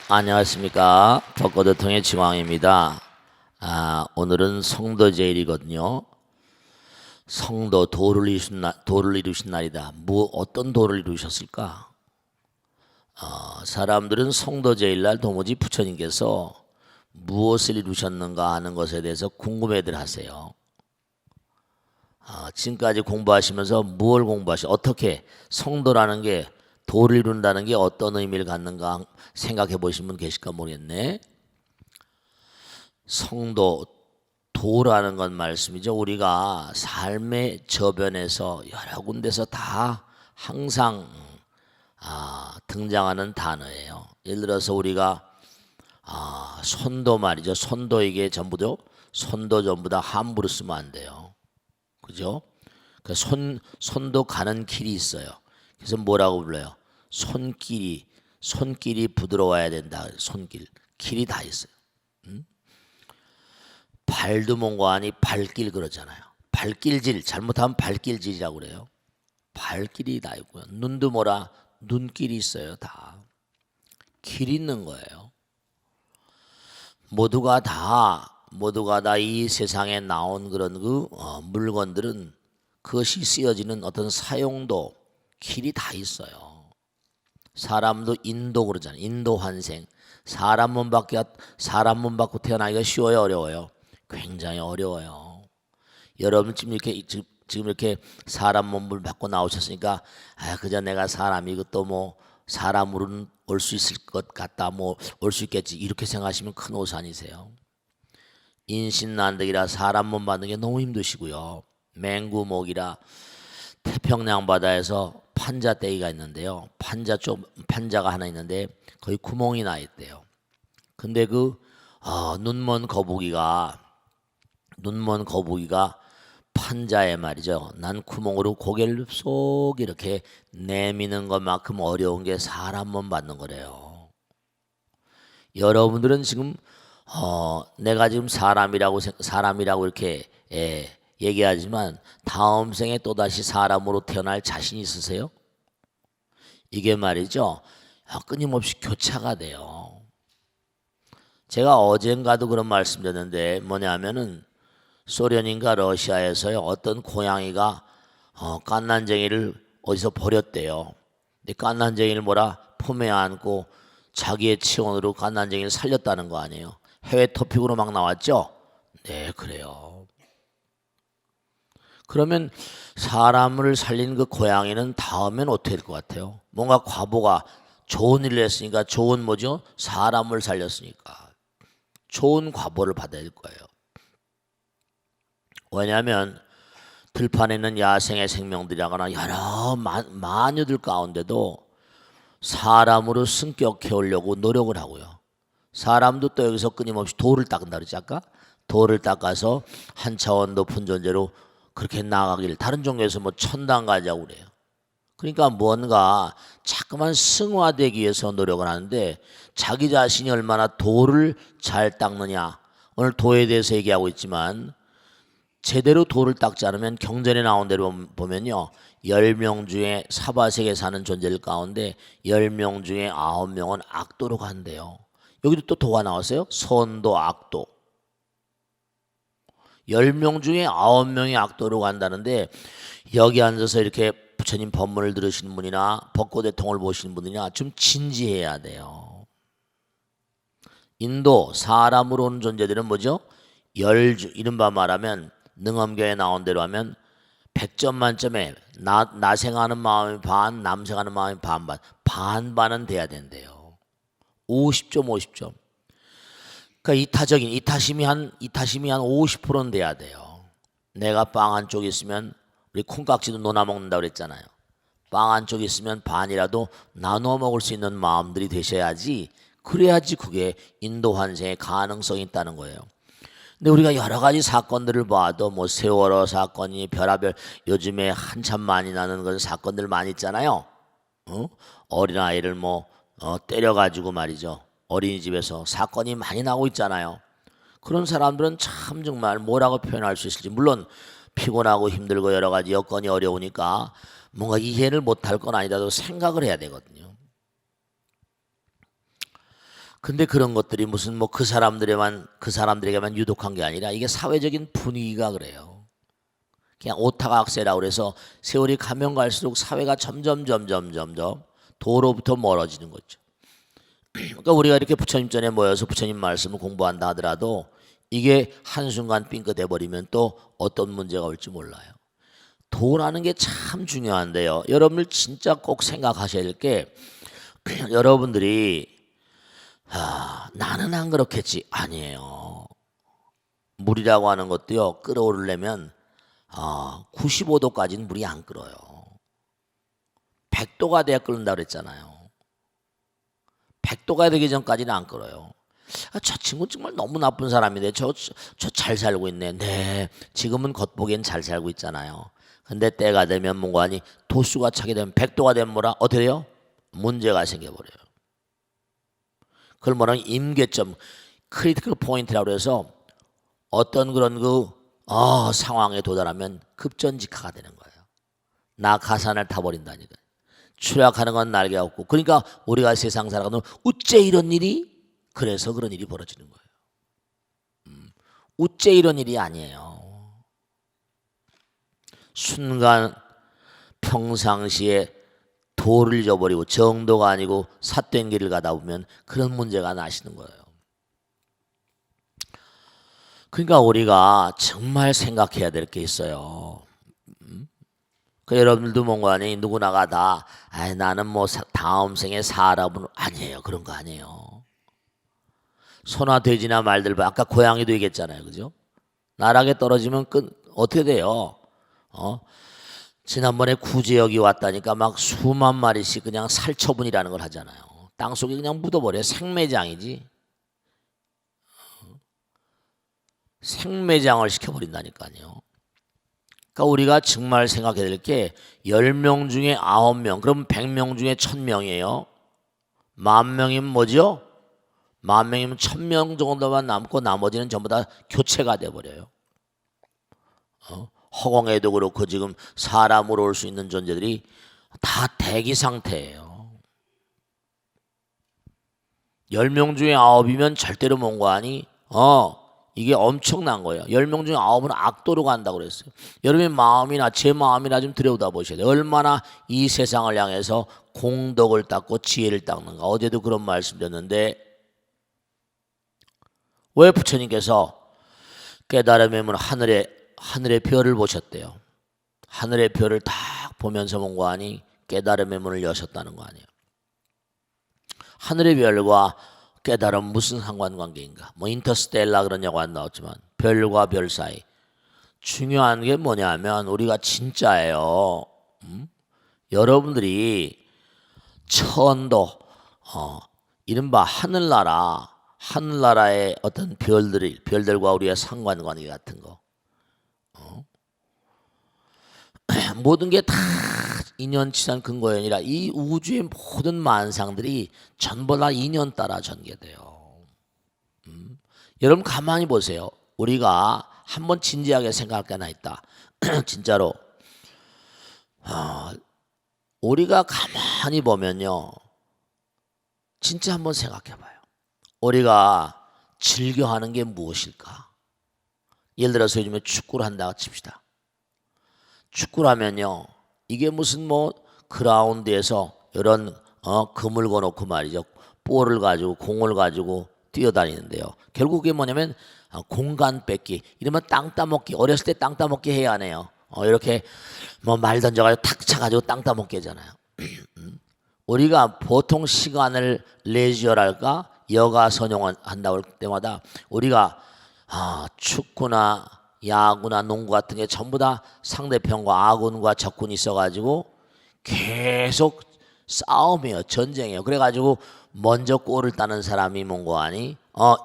안녕하십니까. 벚꽃을 통해 지왕입니다. 오늘은 성도제일이거든요. 성도 도를 이루신 날이다. 어떤 도를 이루셨을까? 사람들은 성도제일날 도무지 부처님께서 무엇을 이루셨는가 하는 것에 대해서 궁금해들 하세요. 지금까지 공부하시면서 어떻게 성도라는 게 도를 이룬다는 게 어떤 의미를 갖는가 생각해 보신 분 계실까 모르겠네. 성도, 도라는 건 말씀이죠. 우리가 삶의 저변에서 여러 군데서 다 항상 등장하는 단어예요. 예를 들어서 우리가 손도 말이죠. 손도 이게 전부 다 함부로 쓰면 안 돼요. 그죠? 손도 가는 길이 있어요. 그래서 뭐라고 불러요? 손길이 부드러워야 된다. 길이 다 있어요. 발도 뭔가 하니 발길 그러잖아요. 발길질, 잘못하면 발길질이라고 그래요. 발길이 다 있고요. 눈도 눈길이 있어요. 다 길 있는 거예요. 모두가 다 이 세상에 나온 그런 물건들은 그것이 쓰여지는 어떤 사용도 길이 다 있어요. 사람도 인도 그러잖아요. 인도 환생. 사람 몸 받고 태어나기가 쉬워요, 어려워요? 굉장히 어려워요. 여러분 지금 이렇게 사람 몸을 받고 나오셨으니까 그저 내가 사람이고 또 사람으로는 올 수 있을 것 같다, 올 수 있겠지 이렇게 생각하시면 큰 오산이세요. 인신난득이라 사람 몸 받는 게 너무 힘드시고요. 맹구목이라 태평양 바다에서 판자떼기가 있는데요. 판자가 하나 있는데 거기 구멍이 나 있대요. 근데 눈먼 거북이가 판자에 말이죠. 난 구멍으로 고개를 쏙 이렇게 내미는 것만큼 어려운 게 사람 몸 받는 거래요. 여러분들은 지금 내가 지금 사람이라고 이렇게 얘기하지만 다음 생에 또다시 사람으로 태어날 자신 있으세요? 이게 말이죠. 끊임없이 교차가 돼요. 제가 어젠가도 그런 말씀 드렸는데 뭐냐면은 소련인가 러시아에서요 어떤 고양이가 갓난쟁이를 어디서 버렸대요. 근데 갓난쟁이를 품에 안고 자기의 체온으로 갓난쟁이를 살렸다는 거 아니에요. 해외 토픽으로 막 나왔죠. 네, 그래요. 그러면 사람을 살린 그 고양이는 다음엔 어떻게 될 것 같아요? 뭔가 과보가 좋은 일을 했으니까 좋은 사람을 살렸으니까 좋은 과보를 받아야 될 거예요. 왜냐하면 들판에 있는 야생의 생명들이라거나 여러 마녀들 가운데도 사람으로 승격해 오려고 노력을 하고요. 사람도 또 여기서 끊임없이 돌을 닦는다 그랬지 아까? 돌을 닦아서 한 차원 높은 존재로 그렇게 나아가기를 다른 종교에서 천당 가자고 그래요. 그러니까 뭔가 자꾸만 승화되기 위해서 노력을 하는데 자기 자신이 얼마나 돌을 잘 닦느냐. 오늘 도에 대해서 얘기하고 있지만 제대로 돌을 닦지 않으면 경전에 나온 대로 보면요. 10명 중에 사바세계에 사는 존재들 가운데 10명 중에 9명은 악도로 간대요. 여기도 또 도가 나왔어요. 선도, 악도. 10명 중에 9명이 악도로 간다는데 여기 앉아서 이렇게 부처님 법문을 들으시는 분이나 벚꽃의 통을 보시는 분이나 좀 진지해야 돼요. 인도 사람으로 오는 존재들은 이른바 말하면 능엄교에 나온 대로 하면 100점 만점에 나 생하는 마음이 반, 남 생하는 마음이 반반은 돼야 된대요. 50점. 그러니까 이타심이 한 50%는 돼야 돼요. 내가 빵 한쪽 있으면 우리 콩깍지도 논아 먹는다고 그랬잖아요. 빵 한쪽 있으면 반이라도 나눠 먹을 수 있는 마음들이 되셔야지. 그래야지 그게 인도 환생의 가능성이 있다는 거예요. 근데 우리가 여러 가지 사건들을 봐도 세월호 사건이 별하별 요즘에 한참 많이 나는 그런 사건들 많이 있잖아요. 어린아이를 때려가지고 말이죠. 어린이집에서 사건이 많이 나고 있잖아요. 그런 사람들은 참 정말 뭐라고 표현할 수 있을지, 물론 피곤하고 힘들고 여러 가지 여건이 어려우니까 뭔가 이해를 못할 건 아니라도 생각을 해야 되거든요. 근데 그런 것들이 무슨 뭐 그 사람들에게만 유독한 게 아니라 이게 사회적인 분위기가 그래요. 그냥 오타가 악세라고 그래서 세월이 가면 갈수록 사회가 점점 도로부터 멀어지는 거죠. 그러니까 우리가 이렇게 부처님 전에 모여서 부처님 말씀을 공부한다 하더라도 이게 한순간 삥긋해 버리면 또 어떤 문제가 올지 몰라요. 도라는 게 참 중요한데요. 여러분들 진짜 꼭 생각하셔야 될 게 여러분들이 나는 안 그렇겠지. 아니에요. 물이라고 하는 것도요. 끓어오르려면 95도까지는 물이 안 끓어요. 100도가 돼야 끓는다 그랬잖아요. 100도가 되기 전까지는 안 끓어요. 저 친구 정말 너무 나쁜 사람인데 저 잘 살고 있네. 네, 지금은 겉보기엔 잘 살고 있잖아요. 근데 때가 되면 뭔가니 도수가 차게 되면 100도가 되면 뭐라 어떻게 돼요? 문제가 생겨버려요. 그걸 뭐라면 임계점, 크리티컬 포인트라고 해서 어떤 그런 상황에 도달하면 급전직하가 되는 거예요. 나 가산을 타버린다니까. 추락하는 건 날개가 없고. 그러니까 우리가 세상 살아가는 어째 이런 일이? 그래서 그런 일이 벌어지는 거예요. 어째 이런 일이 아니에요. 순간 평상시에 도를 잊어버리고 정도가 아니고 삿된 길을 가다 보면 그런 문제가 나시는 거예요. 그러니까 우리가 정말 생각해야 될 게 있어요. 그 여러분들도 뭔가니 누구나가 다 나는 뭐 다음 생에 사람은 아니에요. 그런 거 아니에요. 소나 돼지나 말들 아까 고양이도 얘기했잖아요. 그죠? 나락에 떨어지면 어떻게 돼요? 지난번에 구제역이 왔다니까 막 수만 마리씩 그냥 살처분이라는 걸 하잖아요. 땅속에 그냥 묻어버려요. 생매장이지. 생매장을 시켜버린다니까요. 그러니까 우리가 정말 생각해야 될 게 10명 중에 9명, 그럼 100명 중에 1000명이에요. 10,000명이면 뭐죠? 10,000명이면 1000명 정도만 남고 나머지는 전부 다 교체가 돼버려요. 허공에도 그렇고 지금 사람으로 올 수 있는 존재들이 다 대기 상태예요. 10명 중에 9이면 절대로 뭔가 아니 이게 엄청난 거예요. 10명 중에 9은 악도로 간다고 그랬어요. 여러분의 마음이나 제 마음이나 좀 들여다 보셔야 돼요. 얼마나 이 세상을 향해서 공덕을 닦고 지혜를 닦는가. 어제도 그런 말씀 드렸는데 왜 부처님께서 깨달음의 문 하늘의 별을 보셨대요. 하늘의 별을 딱 보면서 뭔가 하니 깨달음의 문을 여셨다는 거 아니에요. 하늘의 별과 깨달음 무슨 상관관계인가? 뭐 인터스텔라 그러냐고 안 나왔지만 별과 별 사이 중요한 게 뭐냐면 우리가 진짜예요. 여러분들이 천도 이른바 하늘나라의 어떤 별들과 우리의 상관관계 같은 거 모든 게 다 인연치산 근거연이라 이 우주의 모든 만상들이 전부 다 인연 따라 전개돼요. 여러분 가만히 보세요. 우리가 한번 진지하게 생각할 게 하나 있다. 진짜로 우리가 가만히 보면요. 진짜 한번 생각해 봐요. 우리가 즐겨하는 게 무엇일까? 예를 들어서 요즘에 축구를 한다고 칩시다. 축구를 하면요. 이게 무슨 뭐 그라운드에서 이런 금을 거놓고 말이죠. 볼을 가지고 공을 가지고 뛰어다니는데요. 결국 그게 뭐냐면 공간 뺏기. 이러면 땅 따먹기. 어렸을 때 땅 따먹기 해야 하네요. 이렇게 뭐 말 던져가지고 탁 차가지고 땅 따먹기 하잖아요. 우리가 보통 시간을 레지어랄까 여가 선용한다고 할 때마다 우리가 축구나 야구나 농구 같은 게 전부 다 상대편과 아군과 적군이 있어가지고 계속 싸움이에요. 전쟁이에요. 그래가지고 먼저 골을 따는 사람이 뭔가 아니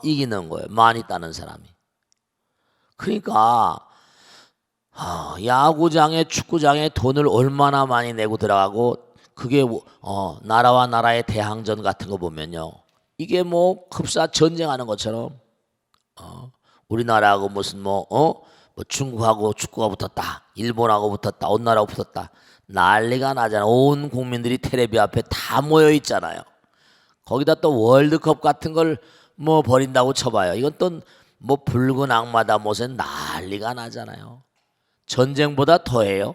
이기는 거예요. 많이 따는 사람이. 그러니까 야구장에 축구장에 돈을 얼마나 많이 내고 들어가고 그게 나라와 나라의 대항전 같은 거 보면요. 이게 뭐 흡사 전쟁하는 것처럼 우리나라하고 무슨 뭐 중국하고 축구가 붙었다. 일본하고 붙었다. 어느 나라하고 붙었다. 난리가 나잖아. 온 국민들이 텔레비 앞에 다 모여 있잖아요. 거기다 또 월드컵 같은 걸 뭐 버린다고 쳐봐요. 이건 또 뭐 붉은 악마다 못은 난리가 나잖아요. 전쟁보다 더해요.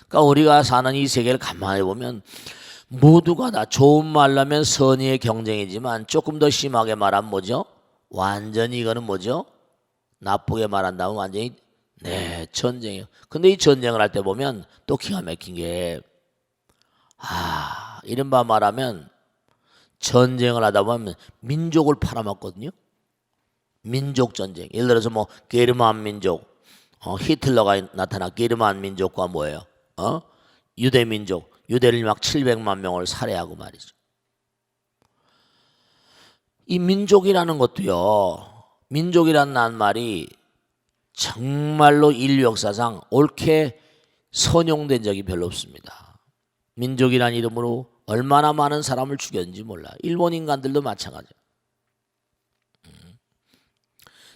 그러니까 우리가 사는 이 세계를 가만히 보면 모두가 다 좋은 말라면 선의의 경쟁이지만 조금 더 심하게 말하면 뭐죠? 완전히 이거는 뭐죠? 나쁘게 말한다면 완전히 네 전쟁이에요. 근데 이 전쟁을 할 때 보면 또 기가 막힌 게 이른바 말하면 전쟁을 하다 보면 민족을 팔아먹거든요. 민족 전쟁. 예를 들어서 뭐 게르만 민족, 히틀러가 나타나 게르만 민족과 뭐예요? 유대 민족, 유대를 막 700만 명을 살해하고 말이죠. 이 민족이라는 것도요. 민족이라는 말이 정말로 인류 역사상 옳게 선용된 적이 별로 없습니다. 민족이라는 이름으로 얼마나 많은 사람을 죽였는지 몰라. 일본 인간들도 마찬가지야.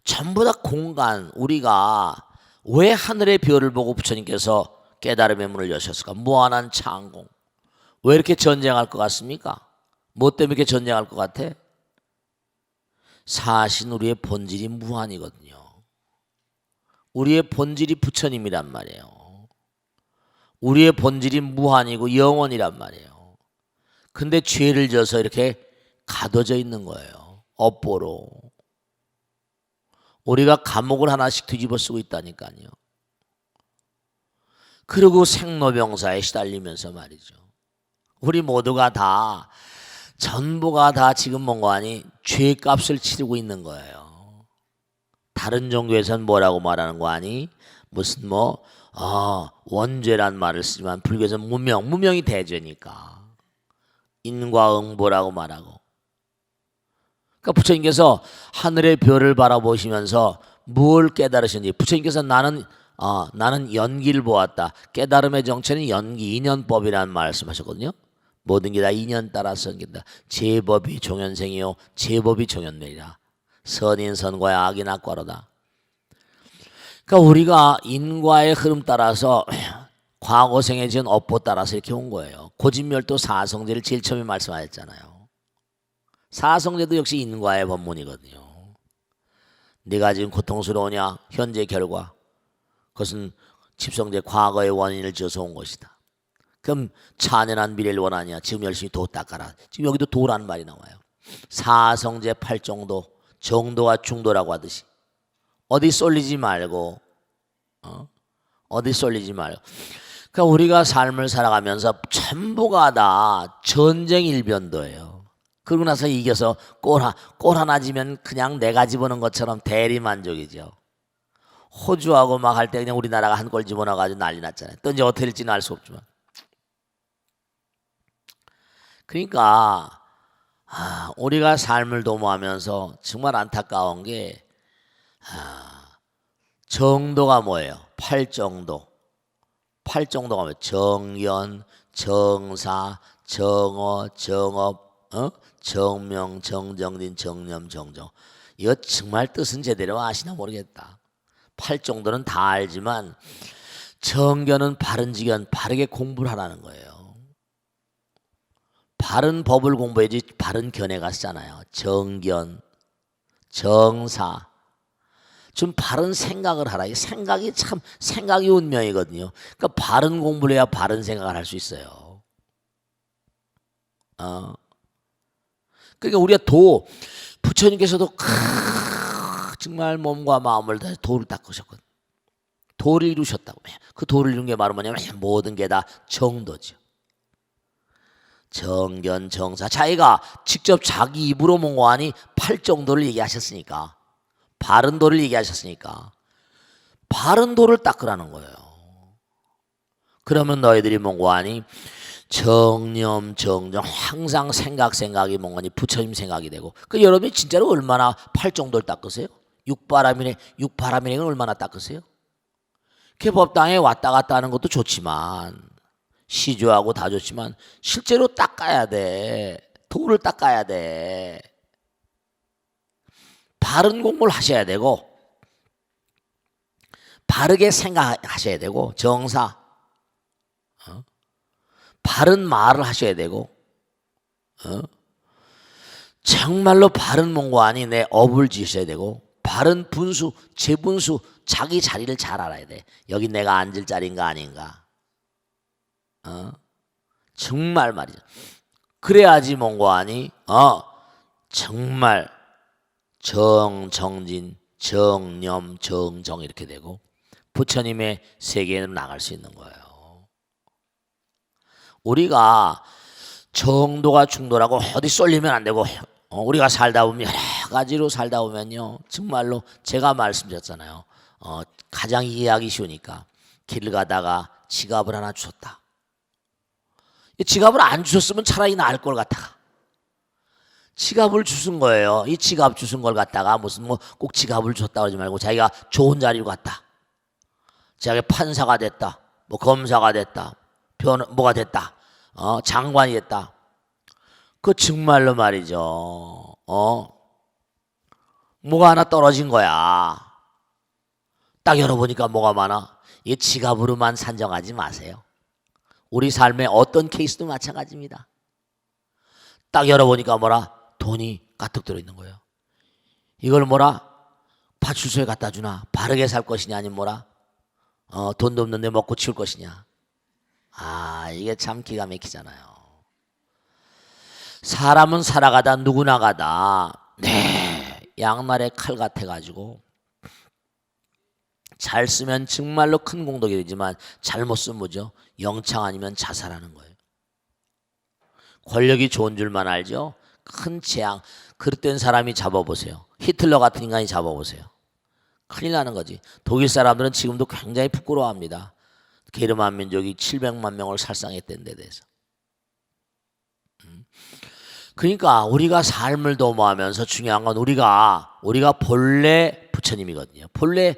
전부 다 공간. 우리가 왜 하늘의 별을 보고 부처님께서 깨달음의 문을 여셨을까? 무한한 창공. 왜 이렇게 전쟁할 것 같습니까? 뭐 때문에 이렇게 전쟁할 것 같아? 사실 우리의 본질이 무한이거든요. 우리의 본질이 부처님이란 말이에요. 우리의 본질이 무한이고 영원이란 말이에요. 근데 죄를 져서 이렇게 가둬져 있는 거예요. 업보로. 우리가 감옥을 하나씩 뒤집어 쓰고 있다니까요. 그리고 생로병사에 시달리면서 말이죠. 우리 모두가 다 전부가 다 지금 뭔가 아니 죄값을 치르고 있는 거예요. 다른 종교에서는 뭐라고 말하는 거 아니? 무슨 원죄란 말을 쓰지만 불교에서는 무명이 대죄니까 인과응보라고 말하고. 그러니까 부처님께서 하늘의 별을 바라보시면서 뭘 깨달으셨는지 부처님께서 나는 연기를 보았다. 깨달음의 정체는 연기, 인연법이라는 말씀하셨거든요. 모든 게 다 인연 따라서 생긴다. 제법이 종연생이요 제법이 종연멸이라. 선인 선과야 악인 악과로다. 그러니까 우리가 인과의 흐름 따라서 과거생에 지은 업보 따라서 이렇게 온 거예요. 고진멸도 사성제를 제일 처음에 말씀하셨잖아요. 사성제도 역시 인과의 법문이거든요. 네가 지금 고통스러우냐? 현재 결과. 그것은 집성제 과거의 원인을 지어서 온 것이다. 그럼 찬연한 미래를 원하냐? 지금 열심히 도 닦아라. 지금 여기도 도라는 말이 나와요. 사성제 8정도, 정도와 중도라고 하듯이 어디 쏠리지 말고 어디 쏠리지 말고. 그러니까 우리가 삶을 살아가면서 전부가 다 전쟁 일변도예요. 그러고 나서 이겨서 골 하나 지면 그냥 내가 집어넣은 것처럼 대리만족이죠. 호주하고 막 할 때 그냥 우리나라가 한 골 집어넣어가지고 난리 났잖아요. 또 이제 어떻게 될지는 알 수 없지만. 그러니까 우리가 삶을 도모하면서 정말 안타까운 게 정도가 뭐예요? 8정도. 8정도가 뭐예요? 정연, 정사, 정어, 정업, 정명, 정정진, 정념, 정정. 이거 정말 뜻은 제대로 아시나 모르겠다. 8정도는 다 알지만 정견은 바른 지견, 바르게 공부를 하라는 거예요. 바른 법을 공부해야지 바른 견해 가시잖아요. 정견, 정사. 좀 바른 생각을 하라. 이 생각이 참 생각이 운명이거든요. 그러니까 바른 공부를 해야 바른 생각을 할 수 있어요. 그러니까 우리가 부처님께서도 정말 몸과 마음을 다해 도를 닦으셨거든요. 도를 이루셨다고. 그 도를 이룬 게 바로 뭐냐면 모든 게 다 정도죠. 정견, 정사. 자기가 직접 자기 입으로 몽고하니 8정도를 얘기하셨으니까, 바른 도를 얘기하셨으니까 바른 도를 닦으라는 거예요. 그러면 너희들이 몽고하니 정념, 정정, 항상 생각이 몽고하니 부처님 생각이 되고. 그 여러분이 진짜로 얼마나 8정도를 닦으세요? 육바람이네 얼마나 닦으세요? 개법당에 왔다 갔다 하는 것도 좋지만, 시주하고 다 좋지만 실제로 닦아야 돼. 도를 닦아야 돼. 바른 공부를 하셔야 되고 바르게 생각하셔야 되고 정사. 바른 말을 하셔야 되고, 정말로 바른 문관이 내 업을 지으셔야 되고, 바른 분수, 재분수, 자기 자리를 잘 알아야 돼. 여기 내가 앉을 자리인가 아닌가. 정말 말이죠. 그래야지 문관이 정말 정진, 정념, 정정 이렇게 되고 부처님의 세계로 나갈 수 있는 거예요. 우리가 정도가 중도라고 어디 쏠리면 안 되고, 우리가 살다 보면 여러 가지로 살다 보면요, 정말로 제가 말씀드렸잖아요. 가장 이해하기 쉬우니까 길을 가다가 지갑을 하나 주셨다. 이 지갑을 안 주셨으면 차라리 나을 걸 갖다가 지갑을 주신 거예요. 이 지갑 주신 걸 갖다가 무슨 뭐 꼭 지갑을 줬다 그러지 말고 자기가 좋은 자리로 갔다. 자기가 판사가 됐다. 뭐 검사가 됐다. 뭐가 됐다. 장관이 됐다. 그 정말로 말이죠. 뭐가 하나 떨어진 거야. 딱 열어보니까 뭐가 많아. 이 지갑으로만 산정하지 마세요. 우리 삶의 어떤 케이스도 마찬가지입니다. 딱 열어보니까 뭐라? 돈이 가득 들어있는 거예요. 이걸 뭐라? 파출소에 갖다 주나? 바르게 살 것이냐 아니면 뭐라? 돈도 없는데 먹고 치울 것이냐? 이게 참 기가 막히잖아요. 사람은 살아가다 누구나 가다 양날의 칼 같아가지고 잘 쓰면 정말로 큰 공덕이 되지만 잘못 쓰면 뭐죠? 영창 아니면 자살하는 거예요. 권력이 좋은 줄만 알죠? 큰 재앙, 그릇된 사람이 잡아보세요. 히틀러 같은 인간이 잡아보세요. 큰일 나는 거지. 독일 사람들은 지금도 굉장히 부끄러워합니다. 게르만 민족이 700만 명을 살상했던 데 대해서. 그러니까 우리가 삶을 도모하면서 중요한 건 우리가 본래 부처님이거든요. 본래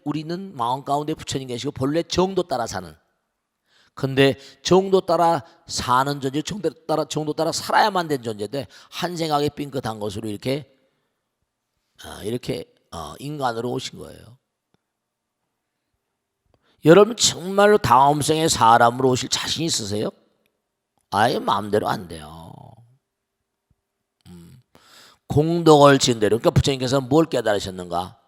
우리는 마음 가운데 부처님 계시고 본래 정도 따라 사는. 근데 정도 따라 사는 존재, 정도 따라 살아야만 된 존재인데 한 생각에 삥끗한 것으로 이렇게 인간으로 오신 거예요. 여러분 정말로 다음 생에 사람으로 오실 자신 있으세요? 아예 마음대로 안 돼요. 공덕을 지은 대로. 그러니까 부처님께서 뭘 깨달으셨는가?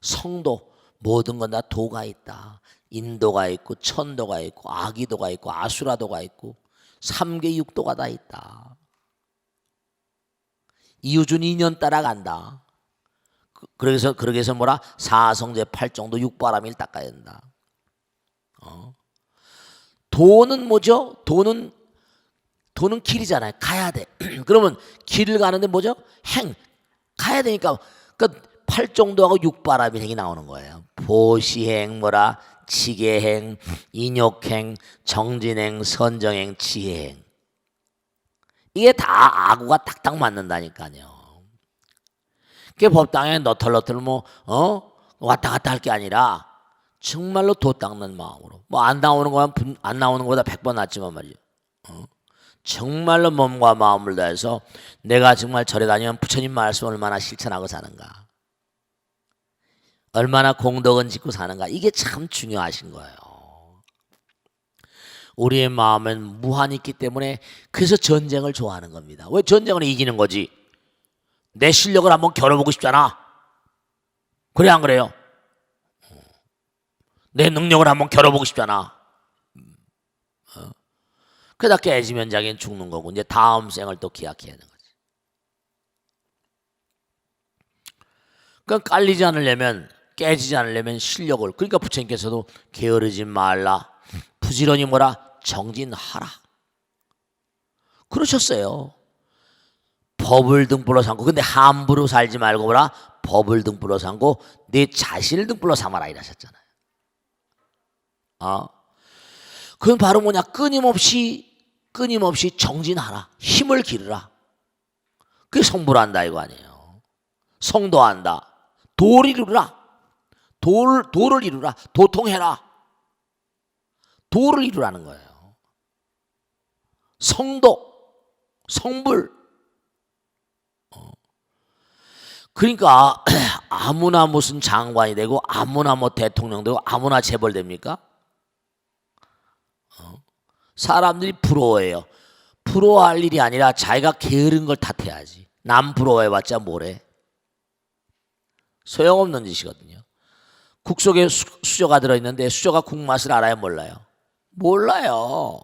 성도, 모든 건 다 도가 있다. 인도가 있고 천도가 있고 아기도가 있고 아수라도가 있고 삼계육도가 다 있다. 이우준 인연 따라간다. 그래서 뭐라? 사성제 팔정도 육바람일 닦아야 된다. 도는 뭐죠? 도는 길이잖아요. 가야 돼. 그러면 길을 가는데 뭐죠? 가야 되니까 그 팔정도하고 육바람일 행이 나오는 거예요. 보시행 뭐라? 지계행, 인욕행, 정진행, 선정행, 지혜행. 이게 다 아구가 딱딱 맞는다니까요. 그게 법당에 너털너털 왔다 갔다 할 게 아니라 정말로 도 닦는 마음으로. 뭐 안 나오는 거보다 100번 낫지만 말이죠. 정말로 몸과 마음을 다해서 내가 정말 절에 다니면 부처님 말씀 얼마나 실천하고 사는가. 얼마나 공덕은 짓고 사는가. 이게 참 중요하신 거예요. 우리의 마음은 무한히 있기 때문에 그래서 전쟁을 좋아하는 겁니다. 왜 전쟁을 이기는 거지? 내 실력을 한번 겨뤄보고 싶잖아. 그래 안 그래요? 내 능력을 한번 겨뤄보고 싶잖아. 그러다 깨지면 자기는 죽는 거고 이제 다음 생을 또 기약해야 하는 거지. 그러니까 깔리지 않으려면 깨지지 않으려면 실력을, 그러니까 부처님께서도 게으르지 말라, 부지런히 뭐라? 정진하라 그러셨어요. 법을 등불로 삼고, 근데 함부로 살지 말고 뭐라? 법을 등불로 삼고 내 자신을 등불로 삼아라 이러셨잖아요. 그건 바로 뭐냐? 끊임없이 정진하라, 힘을 기르라. 그게 성불한다 이거 아니에요. 성도한다, 도를 이루라. 도를 이루라. 도통해라. 도를 이루라는 거예요. 성도, 성불. 그러니까 아무나 무슨 장관이 되고 아무나 뭐 대통령 되고 아무나 재벌 됩니까? 사람들이 부러워해요. 부러워할 일이 아니라 자기가 게으른 걸 탓해야지. 남 부러워해봤자 뭐래. 소용없는 짓이거든요. 국 속에 수저가 들어있는데 수저가 국 맛을 알아요, 몰라요? 몰라요.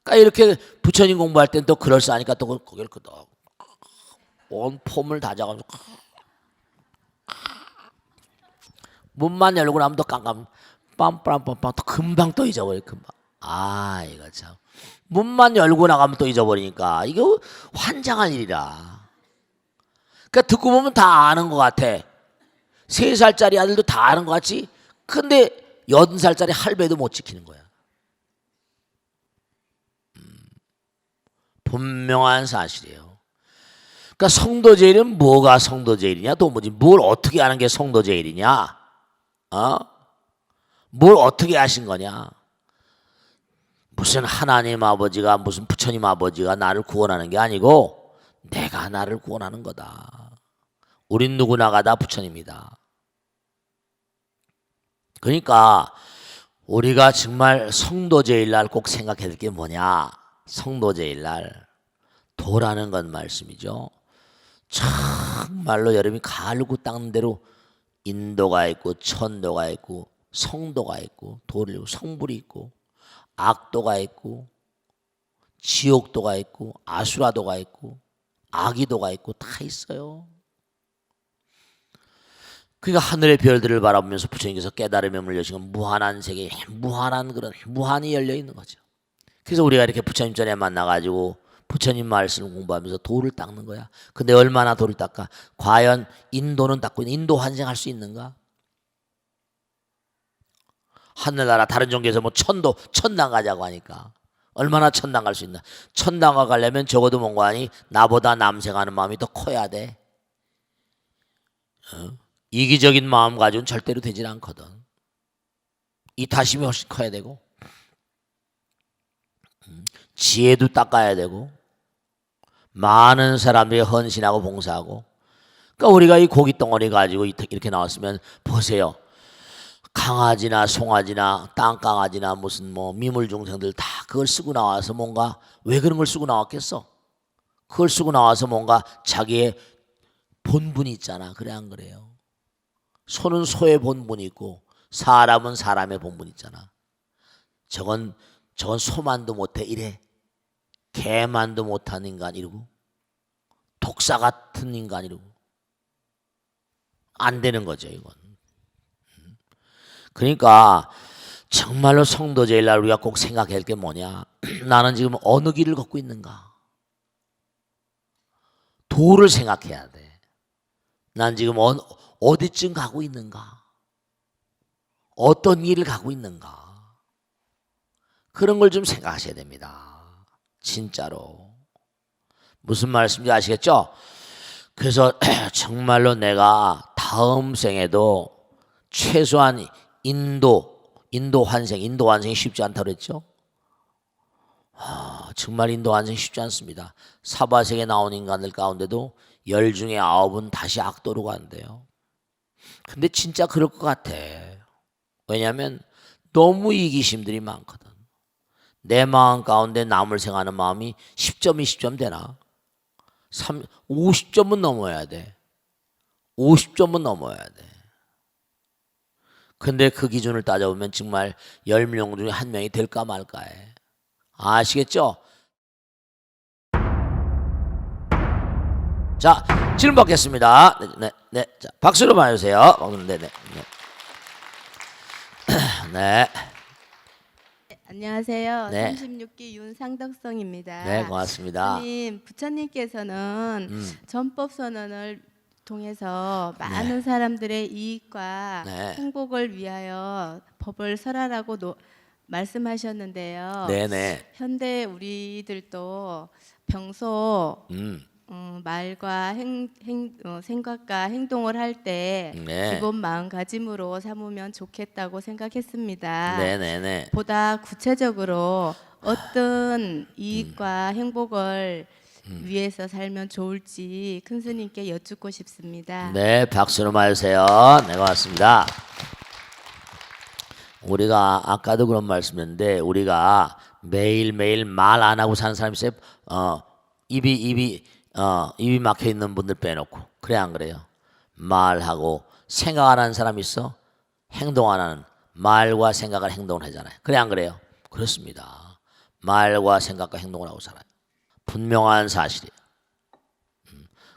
그러니까 이렇게 부처님 공부할 땐 또 그럴싸하니까 또 거기를 온 폼을 다져가지고 문만 열고 나면 또 깜깜 빰빰빰빰 또 금방 또 잊어버려. 금방. 아 이거 참 문만 열고 나가면 또 잊어버리니까 이거 환장할 일이라. 그러니까 듣고 보면 다 아는 것 같아. 3살짜리 아들도 다 아는 것 같지. 근데 80살짜리 할배도 못 지키는 거야. 분명한 사실이에요. 그러니까 성도제일은 뭐가 성도제일이냐? 도무지 뭘 어떻게 하는 게 성도제일이냐? 뭘 어떻게 하신 거냐? 무슨 하나님 아버지가 무슨 부처님 아버지가 나를 구원하는 게 아니고 내가 나를 구원하는 거다. 우린 누구나가 다 부처님이다. 그러니까 우리가 정말 성도제일날 꼭 생각해야 될 게 뭐냐? 성도제일날 도라는 건 말씀이죠. 정말로 여러분이 가르고 닦는 대로 인도가 있고 천도가 있고 성도가 있고 도를 있고 성불이 있고 악도가 있고 지옥도가 있고 아수라도가 있고 아기도가 있고 다 있어요. 그러니까 하늘의 별들을 바라보면서 부처님께서 깨달음에 물려신 건 무한한 세계, 무한한 그런 무한이 열려 있는 거죠. 그래서 우리가 이렇게 부처님 전에 만나가지고 부처님 말씀을 공부하면서 도를 닦는 거야. 근데 얼마나 도를 닦아? 과연 인도는 닦고 인도 환생할 수 있는가? 하늘나라 다른 종교에서 뭐 천당 가자고 하니까 얼마나 천당 갈 수 있나? 천당 가려면 적어도 뭔가 하니 나보다 남생하는 마음이 더 커야 돼. 이기적인 마음 가지고는 절대로 되질 않거든. 이타심이 훨씬 커야 되고 지혜도 닦아야 되고 많은 사람들이 헌신하고 봉사하고. 그러니까 우리가 이 고기 덩어리 가지고 이렇게 나왔으면 보세요. 강아지나 송아지나 땅강아지나 무슨 뭐 미물 중생들 다 그걸 쓰고 나와서 뭔가 왜 그런 걸 쓰고 나왔겠어? 그걸 쓰고 나와서 뭔가 자기의 본분이 있잖아. 그래 안 그래요? 소는 소의 본분이 있고 사람은 사람의 본분이 있잖아. 저건 소만도 못해 이래. 개만도 못한 인간 이러고 독사 같은 인간 이러고 안 되는 거죠 이건. 그러니까 정말로 성도제일날 우리가 꼭 생각해야 할 게 뭐냐? 나는 지금 어느 길을 걷고 있는가? 도를 생각해야 돼. 난 지금 어디쯤 가고 있는가? 어떤 길을 가고 있는가? 그런 걸 좀 생각하셔야 됩니다. 진짜로. 무슨 말씀인지 아시겠죠? 그래서 정말로 내가 다음 생에도 최소한 인도 환생이 쉽지 않다고 그랬죠? 정말 인도 환생이 쉽지 않습니다. 사바세계에 나온 인간들 가운데도 10 중에 9은 다시 악도로 간대요. 근데 진짜 그럴 것 같아. 왜냐하면 너무 이기심들이 많거든. 내 마음 가운데 남을 생각하는 마음이 10점, 20점 되나? 50점은 넘어야 돼. 50점은 넘어야 돼. 근데 그 기준을 따져보면 정말 10명 중에 1명이 될까 말까 해. 아시겠죠? 자, 질문 받겠습니다. 네. 자, 박수로 맞으세요. 네. 네. 안녕하세요. 네. 36기 윤상덕성입니다. 네, 고맙습니다. 부처님께서는 전법 선언을 통해서 많은 사람들의 이익과 네. 행복을 위하여 법을 설하라고 말씀하셨는데요. 네네. 현대 우리들도 평소 말과 생각과 행동을 할 때 네. 기본 마음가짐으로 삼으면 좋겠다고 생각했습니다. 네네네. 보다 구체적으로 어떤 이익과 행복을 위해서 살면 좋을지 큰 스님께 여쭙고 싶습니다. 네, 박수로 맞으세요. 네, 고맙습니다. 우리가 아까도 그런 말씀했는데 우리가 매일매일 말 안 하고 사는 사람이 있어요. 입이 막혀 있는 분들 빼놓고. 그래 안 그래요? 말하고 생각 안 하는 사람이 있어. 행동 안 하는. 말과 생각을 행동을 하잖아요. 그래 안 그래요? 그렇습니다. 말과 생각과 행동을 하고 살아요. 분명한 사실이에요.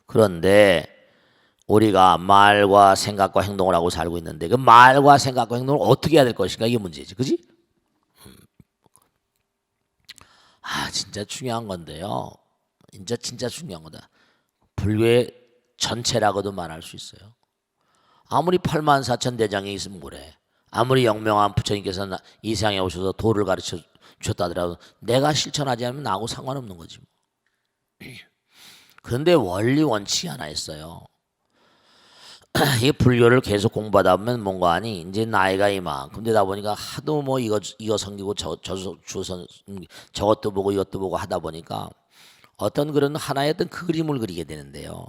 그런데 우리가 말과 생각과 행동을 하고 살고 있는데 그 말과 생각과 행동을 어떻게 해야 될 것인가 이게 문제지, 그지? 진짜 중요한 건데요. 진짜 중요한 거다. 불교의 전체라고도 말할 수 있어요. 아무리 84,000 대장이 있으면 뭐래? 아무리 영명한 부처님께서 이 세상에 오셔서 도를 가르쳐 주셨다 하더라도 내가 실천하지 않으면 나하고 상관없는 거지. 그런데 원리 원칙이 하나 있어요. 이 불교를 계속 공부하다 보면 뭔가 하니 이제 나이가 이만큼 되다 보니까 하도 뭐 이거 섬기고 저것도 보고 이것도 보고 하다 보니까 어떤 그런 하나의 어떤 그림을 그리게 되는데요.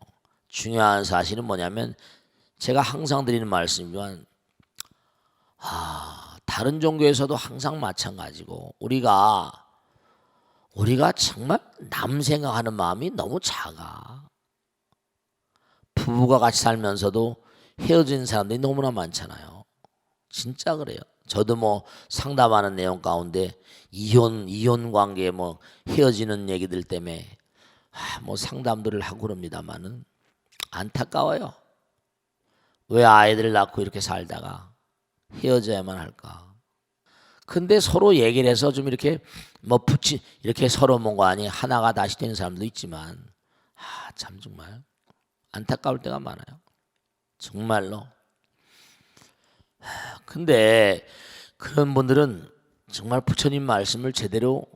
중요한 사실은 뭐냐면 제가 항상 드리는 말씀이지만 다른 종교에서도 항상 마찬가지고 우리가 정말 남 생각하는 마음이 너무 작아. 부부가 같이 살면서도 헤어진 사람들이 너무나 많잖아요. 진짜 그래요. 저도 뭐 상담하는 내용 가운데 이혼 관계 뭐 헤어지는 얘기들 때문에 뭐 상담들을 하고 그럽니다만은 안타까워요. 왜 아이들을 낳고 이렇게 살다가 헤어져야만 할까? 근데 서로 얘기를 해서 좀 이렇게 이렇게 서로 뭔가 아니 하나가 다시 되는 사람도 있지만 참 정말 안타까울 때가 많아요. 정말로. 근데 그런 분들은 정말 부처님 말씀을 제대로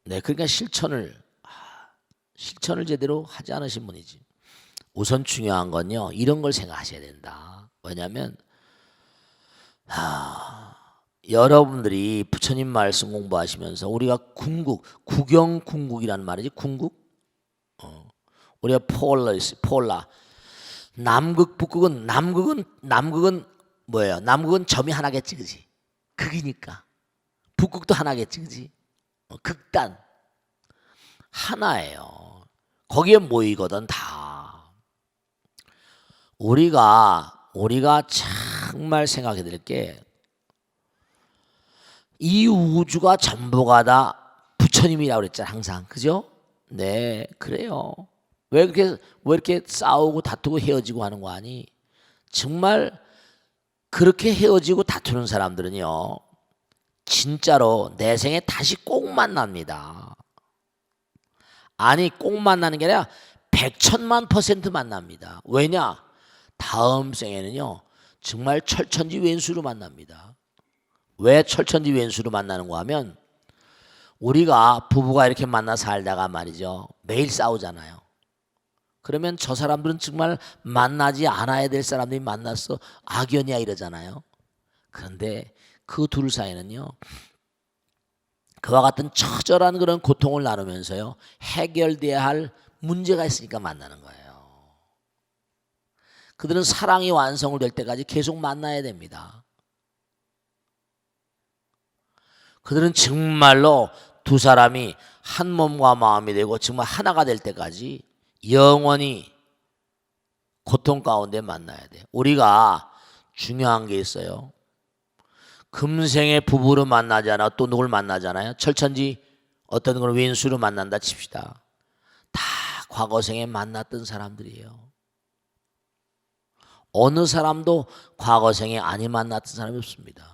그러니까 실천을 제대로 하지 않으신 분이지. 우선 중요한 건요. 이런 걸 생각하셔야 된다. 왜냐하면 여러분들이 부처님 말씀 공부하시면서 우리가 국영궁국이라는 말이지. 궁국. 우리가 폴라. 남극 북극은 남극은 뭐예요? 남극은 점이 하나겠지, 그지? 극이니까. 북극도 하나겠지, 그지? 극단 하나예요. 거기에 모이거든 다. 우리가 정말 생각해 드릴 게 이 우주가 전부가 다 부처님이라고 그랬잖아 항상. 그죠? 네, 그래요. 왜 이렇게 싸우고 다투고 헤어지고 하는 거 아니? 정말 그렇게 헤어지고 다투는 사람들은요, 진짜로 내 생에 다시 꼭 만납니다. 아니, 꼭 만나는 게 아니라 100,000,000% 만납니다. 왜냐? 다음 생에는요, 정말 철천지 왼수로 만납니다. 왜 철천지 왼수로 만나는가 하면 우리가 부부가 이렇게 만나 살다가 말이죠, 매일 싸우잖아요. 그러면 저 사람들은 정말 만나지 않아야 될 사람들이 만났어 악연이야 이러잖아요. 그런데 그 둘 사이는요, 그와 같은 처절한 그런 고통을 나누면서요, 해결돼야 할 문제가 있으니까 만나는 거예요. 그들은 사랑이 완성을 될 때까지 계속 만나야 됩니다. 그들은 정말로 두 사람이 한 몸과 마음이 되고 정말 하나가 될 때까지 영원히 고통 가운데 만나야 돼요. 우리가 중요한 게 있어요. 금생에 부부로 만나잖아. 또 누굴 만나잖아요. 철천지 어떤 걸 왼수로 만난다 칩시다. 다 과거생에 만났던 사람들이에요. 어느 사람도 과거생에 아니 만났던 사람이 없습니다.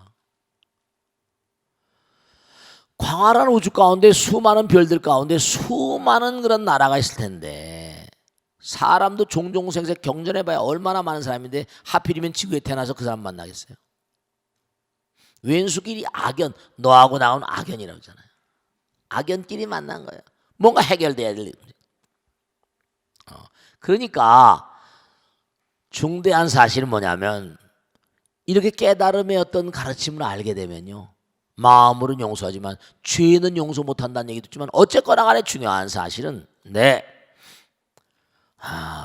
광활한 우주 가운데 수많은 별들 가운데 수많은 그런 나라가 있을 텐데 사람도 종종 생색 경전해봐야 얼마나 많은 사람인데 하필이면 지구에 태어나서 그 사람 만나겠어요? 왼수끼리 악연, 너하고 나온 악연이라고 하잖아요. 악연끼리 만난 거예요. 뭔가 해결돼야 될 일. 그러니까 중대한 사실은 뭐냐면 이렇게 깨달음의 어떤 가르침을 알게 되면요, 마음으로는 용서하지만 죄는 용서 못한다는 얘기도 있지만 어쨌거나 간에 중요한 사실은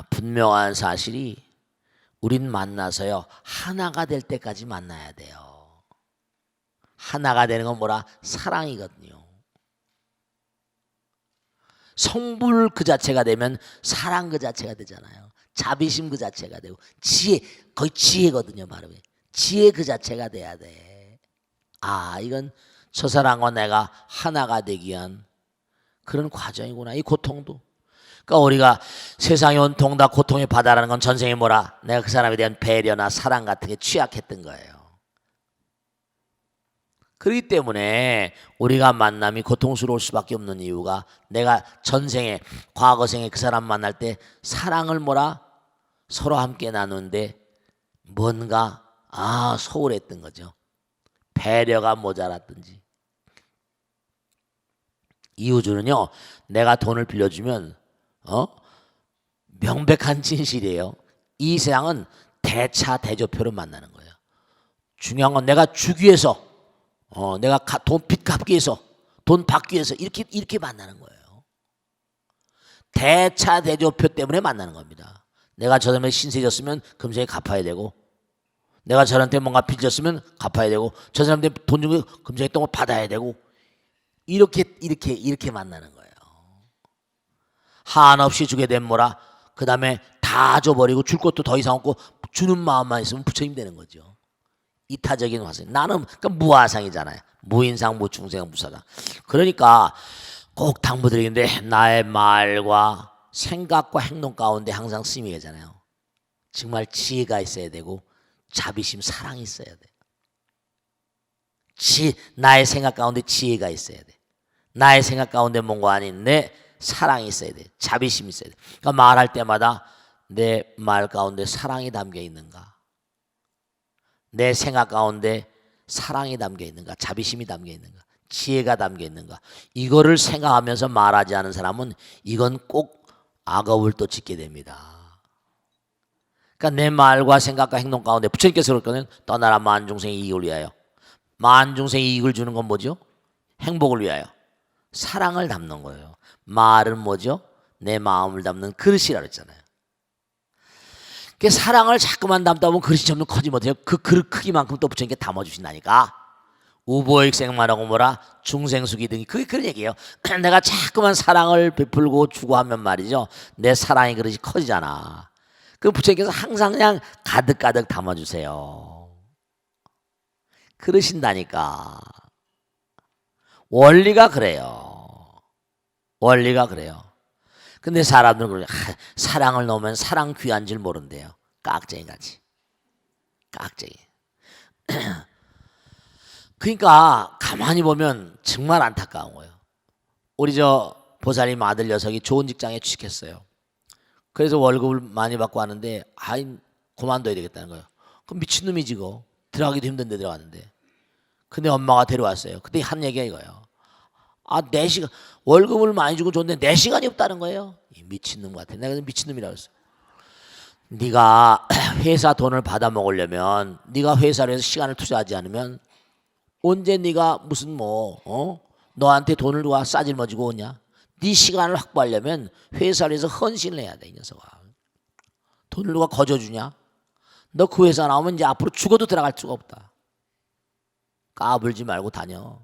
분명한 사실이 우린 만나서요 하나가 될 때까지 만나야 돼요. 하나가 되는 건 뭐라? 사랑이거든요. 성불 그 자체가 되면 사랑 그 자체가 되잖아요. 자비심 그 자체가 되고 지혜, 거의 지혜거든요. 말하면 지혜 그 자체가 돼야 돼. 아, 이건 저 사람과 내가 하나가 되기 위한 그런 과정이구나. 이 고통도. 그러니까 우리가 세상에 온통 다 고통의 바다라는 건 전생에 뭐라? 내가 그 사람에 대한 배려나 사랑 같은 게 취약했던 거예요. 그렇기 때문에 우리가 만남이 고통스러울 수밖에 없는 이유가 내가 전생에 과거생에 그 사람 만날 때 사랑을 뭐라? 서로 함께 나누는데 뭔가 소홀했던 거죠. 배려가 모자랐든지. 이우주는요, 내가 돈을 빌려주면 명백한 진실이에요. 이 세상은 대차 대조표로 만나는 거예요. 중요한 건 내가 주기 위해서 내가 돈 빚 갚기 위해서 돈 받기 위해서 이렇게 만나는 거예요. 대차 대조표 때문에 만나는 겁니다. 내가 저 사람에 신세 졌으면 금세에 갚아야 되고, 내가 저한테 뭔가 빚졌으면 갚아야 되고, 저 사람한테 돈 주고 금세에 또 받아야 되고, 이렇게 만나는 거예요. 한없이 주게 된 뭐라? 그 다음에 다 줘버리고 줄 것도 더 이상 없고 주는 마음만 있으면 부처님 되는 거죠. 이타적인 화상. 나는 그러니까 무화상이잖아요. 무인상, 무중생, 무사상. 그러니까 꼭 당부드리는데 나의 말과 생각과 행동 가운데 항상 스님이 계잖아요. 정말 지혜가 있어야 되고 자비심, 사랑이 있어야 돼. 나의 생각 가운데 지혜가 있어야 돼. 나의 생각 가운데 뭔가 아닌 내 사랑이 있어야 돼. 자비심이 있어야 돼. 그러니까 말할 때마다 내 말 가운데 사랑이 담겨 있는가? 내 생각 가운데 사랑이 담겨 있는가? 자비심이 담겨 있는가? 지혜가 담겨 있는가? 이거를 생각하면서 말하지 않은 사람은 이건 꼭 악업을 또 짓게 됩니다. 그러니까 내 말과 생각과 행동 가운데 부처님께서 그랬거든요. 떠나라 만중생의 이익을 위하여. 만중생의 이익을 주는 건 뭐죠? 행복을 위하여. 사랑을 담는 거예요. 말은 뭐죠? 내 마음을 담는 그릇이라 그랬잖아요. 그 사랑을 자꾸만 담다 보면 그릇이 점점 커지면 못해요. 그 그릇 크기만큼 또 부처님께 담아주신다니까. 우보익생만하고 뭐라? 중생수기 등이 그게 그런 얘기예요. 내가 자꾸만 사랑을 베풀고 주고 하면 말이죠. 내 사랑의 그릇이 커지잖아. 그럼 부처님께서 항상 그냥 가득가득 담아주세요. 그러신다니까. 원리가 그래요. 원리가 그래요. 근데 사람들은 그러죠. 사랑을 넣으면 사랑 귀한 줄 모른대요. 깍쟁이 같이. 깍쟁이. 그러니까 가만히 보면 정말 안타까운 거예요. 우리 저 보살님 아들 녀석이 좋은 직장에 취직했어요. 그래서 월급을 많이 받고 하는데 그만둬야 되겠다는 거예요. 그럼 미친놈이지 그. 들어가기도 힘든데 들어갔는데. 근데 엄마가 데려왔어요. 그때 한 얘기가 이거예요. 4시간 월급을 많이 주고 줬는데 4시간이 없다는 거예요. 이 미친놈 같아. 내가 미친놈이라고 했어. 네가 회사 돈을 받아 먹으려면 네가 회사를 해서 시간을 투자하지 않으면 언제 네가 무슨 너한테 돈을 누가 싸질머지고 오냐? 네 시간을 확보하려면 회사를 해서 헌신을 해야 돼. 이 녀석아. 돈을 누가 거저주냐? 너 그 회사 나오면 이제 앞으로 죽어도 들어갈 수가 없다. 까불지 말고 다녀.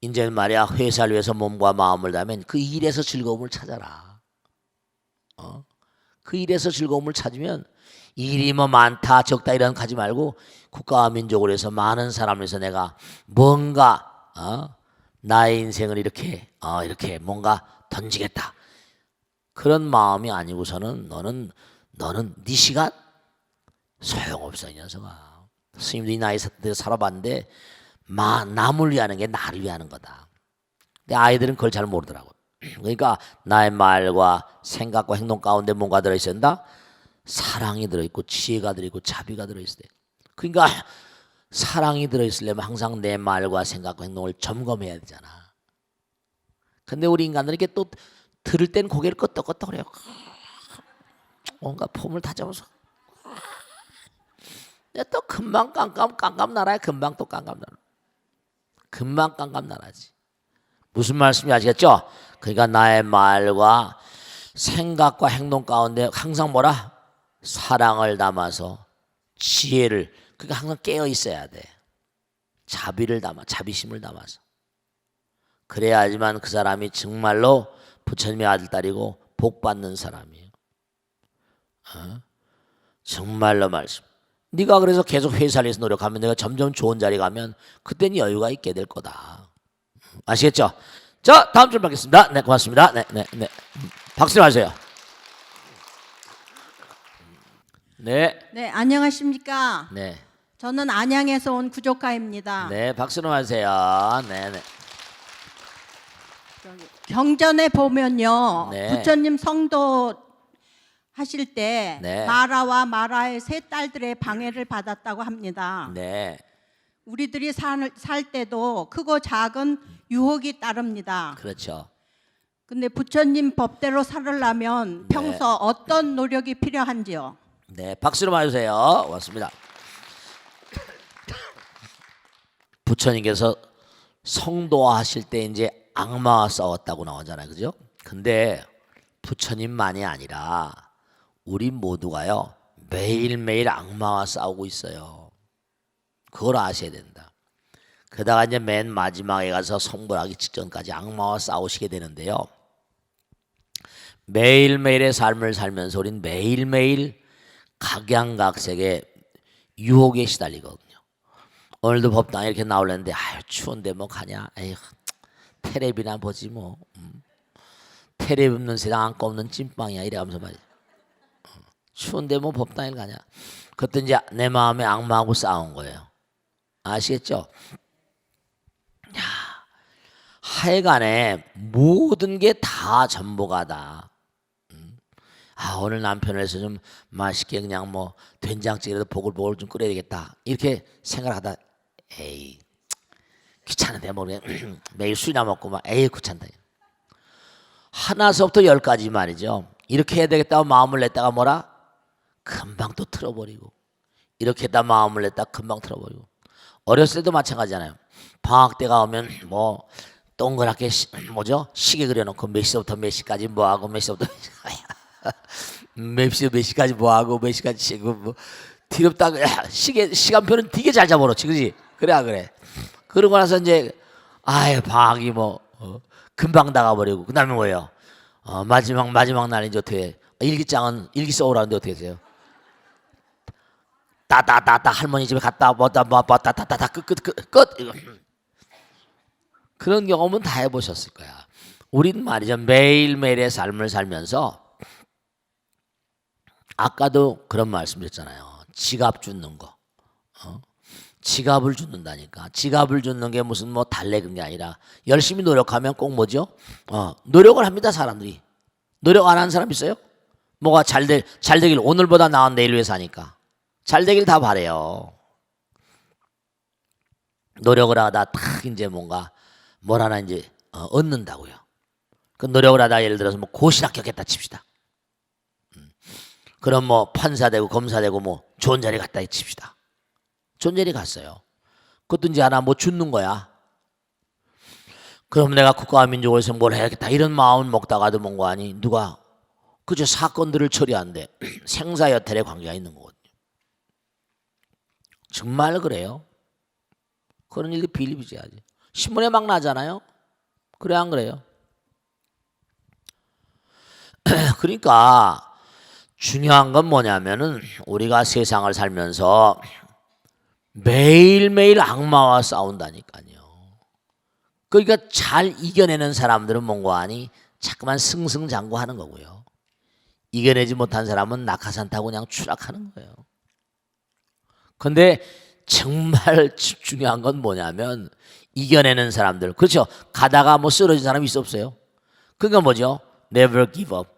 이제는 말이야 회사를 위해서 몸과 마음을 다하면 그 일에서 즐거움을 찾아라. 그 일에서 즐거움을 찾으면 일이 뭐 많다 적다 이런 거 하지 말고 국가와 민족을 위해서 많은 사람을 위해서 내가 뭔가 나의 인생을 이렇게 뭔가 던지겠다. 그런 마음이 아니고서는 너는 네 시간 소용없어 이 녀석아. 스님도 이 나이 살아봤는데 남을 위하는 게 나를 위하는 거다. 근데 아이들은 그걸 잘 모르더라고. 그러니까 나의 말과 생각과 행동 가운데 뭔가 들어있어야 된다. 사랑이 들어있고 지혜가 들어있고 자비가 들어있어야 돼. 그러니까 사랑이 들어있으려면 항상 내 말과 생각과 행동을 점검해야 되잖아. 근데 우리 인간들은 이렇게 또 들을 땐 고개를 끄덕끄덕 그래요. 뭔가 폼을 다 잡아서. 또 금방 깜깜 나라야. 금방 또 깜깜 나라. 금방 깜깜 나라지. 무슨 말씀인지 아시겠죠? 그러니까 나의 말과 생각과 행동 가운데 항상 뭐라? 사랑을 담아서 지혜를 그러니까 항상 깨어 있어야 돼. 자비를 담아, 자비심을 담아서. 그래야지만 그 사람이 정말로 부처님의 아들, 딸이고 복 받는 사람이에요. 정말로 말씀. 네가 그래서 계속 회사를 위해서 노력하면 내가 점점 좋은 자리 가면 그때는 여유가 있게 될 거다. 아시겠죠? 자, 다음 줄 받겠습니다. 네, 고맙습니다. 네. 박수 하세요. 네. 네, 안녕하십니까? 네. 저는 안양에서 온 구조카입니다. 네, 박수 좀 하세요. 네. 경전에 보면요, 네. 부처님 성도 하실 때 네. 마라와 마라의 세 딸들의 방해를 받았다고 합니다. 네. 우리들이 살 때도 크고 작은 유혹이 따릅니다. 그렇죠. 근데 부처님 법대로 살으려면 평소 어떤 노력이 필요한지요? 네, 박수로 맞으세요. 고맙습니다. 부처님께서 성도하실 때 이제 악마와 싸웠다고 나오잖아요. 그죠? 근데 부처님만이 아니라 우리 모두가요, 매일매일 악마와 싸우고 있어요. 그걸 아셔야 된다. 그러다가 이제 맨 마지막에 가서 성불하기 직전까지 악마와 싸우시게 되는데요. 매일매일의 삶을 살면서 우린 매일매일 각양각색의 유혹에 시달리거든요. 오늘도 법당에 이렇게 나오려는데 아유 추운데 뭐 가냐. 에휴 테레비나 보지 뭐. 테레비 없는 세상 안고 없는 찐빵이야 이래가면서 말이야. 추운데 뭐 법당에 가냐. 그것도 이제 내 마음에 악마하고 싸운 거예요. 아시겠죠? 야, 하여간에 모든 게 다 전부가다. 오늘 남편을 해서 좀 맛있게 그냥 뭐 된장찌개라도 보글보글 좀 끓여야 되겠다 이렇게 생각하다 에이 귀찮은데 뭐 그냥 매일 술이나 먹고 막 에이 귀찮다. 하나서부터 열까지 말이죠. 이렇게 해야 되겠다고 마음을 냈다가 뭐라 금방 또 틀어버리고, 이렇게 했다 마음을 냈다 금방 틀어버리고. 어렸을 때도 마찬가지잖아요. 방학 때가 오면 뭐 동그랗게 뭐죠 시계 그려놓고 몇 시부터 몇 시까지 뭐하고 몇 시부터 몇 시까지 뭐하고 몇 시까지 지금 뭐 뒤롭다. 시간표는 되게 잘 잡아놓지, 그지? 그래. 그러고 나서 이제 방학이 뭐 금방 나가버리고 그다음에 뭐예요? 마지막 날 이제 어떻게 일기장은 일기 써오라는데 어떻게 하세요? 따따따따 할머니 집에 갔다 따따따따 끝. 그런 경험은 다 해보셨을 거야. 우린 말이죠 매일매일의 삶을 살면서 아까도 그런 말씀드렸잖아요. 지갑 줍는 거. 지갑을 줍는다니까. 지갑을 줍는 게 무슨 뭐 달래는 게 아니라 열심히 노력하면 꼭 뭐죠? 노력을 합니다. 사람들이. 노력 안 하는 사람 있어요? 뭐가 잘 되길 오늘보다 나은 내일 위해서 하니까. 잘 되길 다 바래요. 노력을 하다 탁 이제 뭔가 뭘 하나 이제 얻는다고요. 그 노력을 하다 예를 들어서 뭐 고시 합격했다 칩시다. 그럼 뭐 판사 되고 검사 되고 뭐 좋은 자리 갔다 칩시다. 좋은 자리 갔어요. 그것도 이제 하나 뭐 주는 거야. 그럼 내가 국가와 민족을 위해서 뭘 해야겠다 이런 마음을 먹다가도 뭔가 아니 누가 그저 사건들을 처리하는데 생사여탈의 관계가 있는 거거든요. 정말 그래요. 그런 일이 비일비재하지. 신문에 막 나잖아요. 그래 안 그래요? 그러니까 중요한 건 뭐냐면은 우리가 세상을 살면서 매일매일 악마와 싸운다니까요. 그러니까 잘 이겨내는 사람들은 뭔가 아니 자꾸만 승승장구하는 거고요. 이겨내지 못한 사람은 낙하산 타고 그냥 추락하는 거예요. 근데 정말 중요한 건 뭐냐면 이겨내는 사람들. 그렇죠. 가다가 뭐 쓰러진 사람이 있어 없어요? 그러니까 뭐죠? Never give up.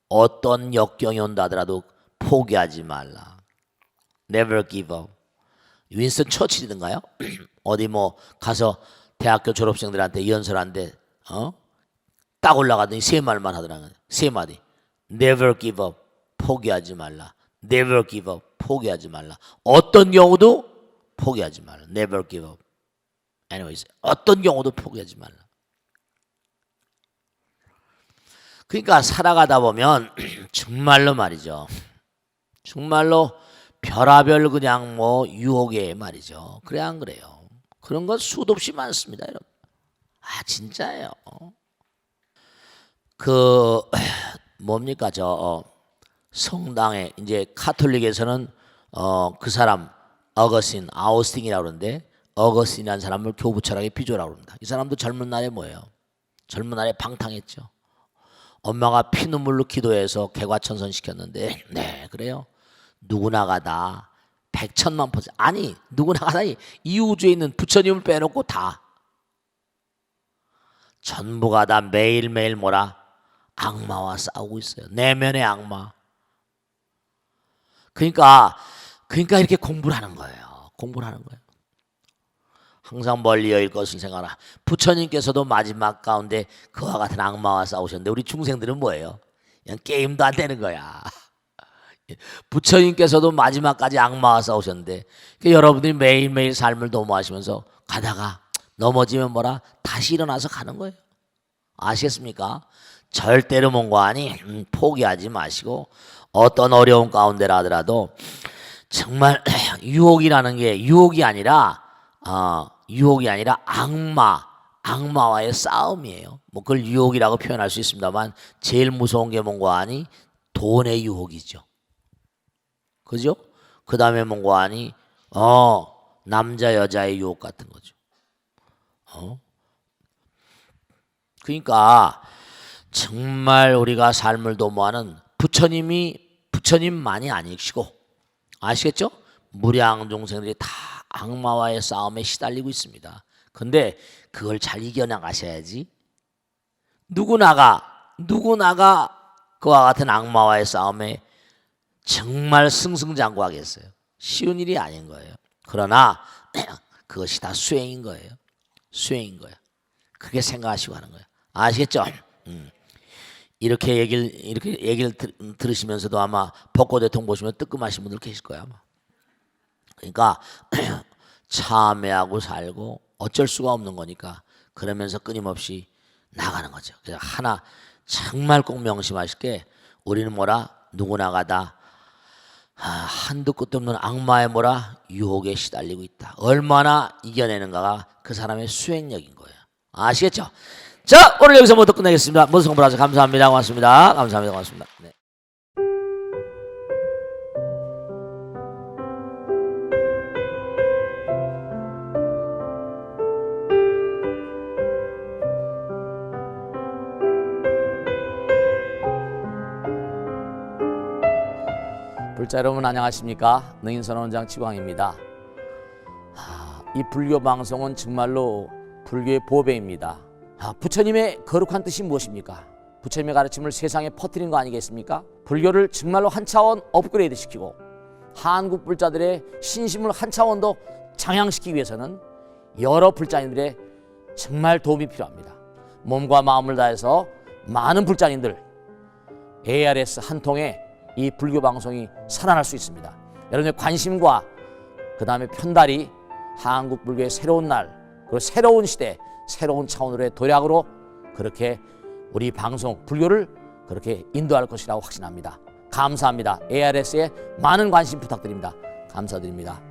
어떤 역경이 온다 하더라도 포기하지 말라. Never give up. 윈스턴 처칠이든가요? 어디 뭐 가서 대학교 졸업생들한테 연설하는데 딱 올라가더니 세 말만 하더라고요. 세 마디. Never give up. 포기하지 말라. Never give up. 포기하지 말라. 어떤 경우도 포기하지 말라. Never give up. Anyways, 어떤 경우도 포기하지 말라. 그러니까 살아가다 보면 정말로 말이죠. 정말로 별하별 그냥 뭐 유혹에 말이죠. 그래 안 그래요? 그런 건 수도 없이 많습니다, 여러분. 아 진짜예요. 그 뭡니까 저 성당에 이제 카톨릭에서는 그 사람 어거스틴 아우스틴이라고 그러는데 어거스틴이라는 사람을 교부철학의 비조라고 그럽니다. 이 사람도 젊은 날에 뭐예요? 젊은 날에 방탕했죠. 엄마가 피눈물로 기도해서 개과천선 시켰는데 네 그래요. 누구나가 다 백천만 퍼센트 아니 누구나가 다 이 우주에 있는 부처님을 빼놓고 다 전부가 다 매일매일 뭐라 악마와 싸우고 있어요. 내면의 악마. 그러니까 이렇게 공부를 하는 거예요. 공부를 하는 거예요. 항상 멀리 여길 것을 생각하라. 부처님께서도 마지막 가운데 그와 같은 악마와 싸우셨는데 우리 중생들은 뭐예요? 그냥 게임도 안 되는 거야. 부처님께서도 마지막까지 악마와 싸우셨는데 여러분들이 매일매일 삶을 도모하시면서 가다가 넘어지면 뭐라 다시 일어나서 가는 거예요. 아시겠습니까? 절대로 뭔가하니 포기하지 마시고 어떤 어려운 가운데라 하더라도 정말 유혹이라는 게 유혹이 아니라 악마와의 싸움이에요. 뭐 그걸 유혹이라고 표현할 수 있습니다만 제일 무서운 게 뭔가하니 돈의 유혹이죠. 그죠? 그 다음에 뭔가하니 남자 여자의 유혹 같은 거죠. 그러니까 정말 우리가 삶을 도모하는 부처님만이 아니시고 아시겠죠? 무량 종생들이 다 악마와의 싸움에 시달리고 있습니다. 근데 그걸 잘 이겨나가셔야지. 누구나가 그와 같은 악마와의 싸움에 정말 승승장구하겠어요. 쉬운 일이 아닌 거예요. 그러나 그것이 다 수행인 거예요. 수행인 거예요. 그렇게 생각하시고 하는 거예요. 아시겠죠? 이렇게 얘기를 들으시면서도 아마 벚꽃 대통령 보시면 뜨끔하신 분들 계실 거예요 아마. 그러니까 참회하고 살고 어쩔 수가 없는 거니까 그러면서 끊임없이 나가는 거죠. 그래서 하나 정말 꼭 명심하실 게 우리는 뭐라 누구나가 다 한도 끝도 없는 악마의 뭐라 유혹에 시달리고 있다. 얼마나 이겨내는가가 그 사람의 수행력인 거예요. 아시겠죠? 자, 오늘 여기서 모두 끝내겠습니다. 모두 성불하셔서 감사합니다. 고맙습니다. 감사합니다. 고맙습니다. 네. 불자 여러분 안녕하십니까? 능인선언원장 지광입니다. 이 불교 방송은 정말로 불교의 보배입니다. 부처님의 거룩한 뜻이 무엇입니까? 부처님의 가르침을 세상에 퍼뜨린 거 아니겠습니까? 불교를 정말로 한 차원 업그레이드 시키고 한국 불자들의 신심을 한 차원 더 장양시키기 위해서는 여러 불자님들의 정말 도움이 필요합니다. 몸과 마음을 다해서 많은 불자님들 ARS 한 통에 이 불교 방송이 살아날 수 있습니다. 여러분의 관심과 그 다음에 편달이 한국 불교의 새로운 날 그리고 새로운 시대 새로운 차원으로의 도약으로 그렇게 우리 방송 불교를 그렇게 인도할 것이라고 확신합니다. 감사합니다. ARS에 많은 관심 부탁드립니다. 감사드립니다.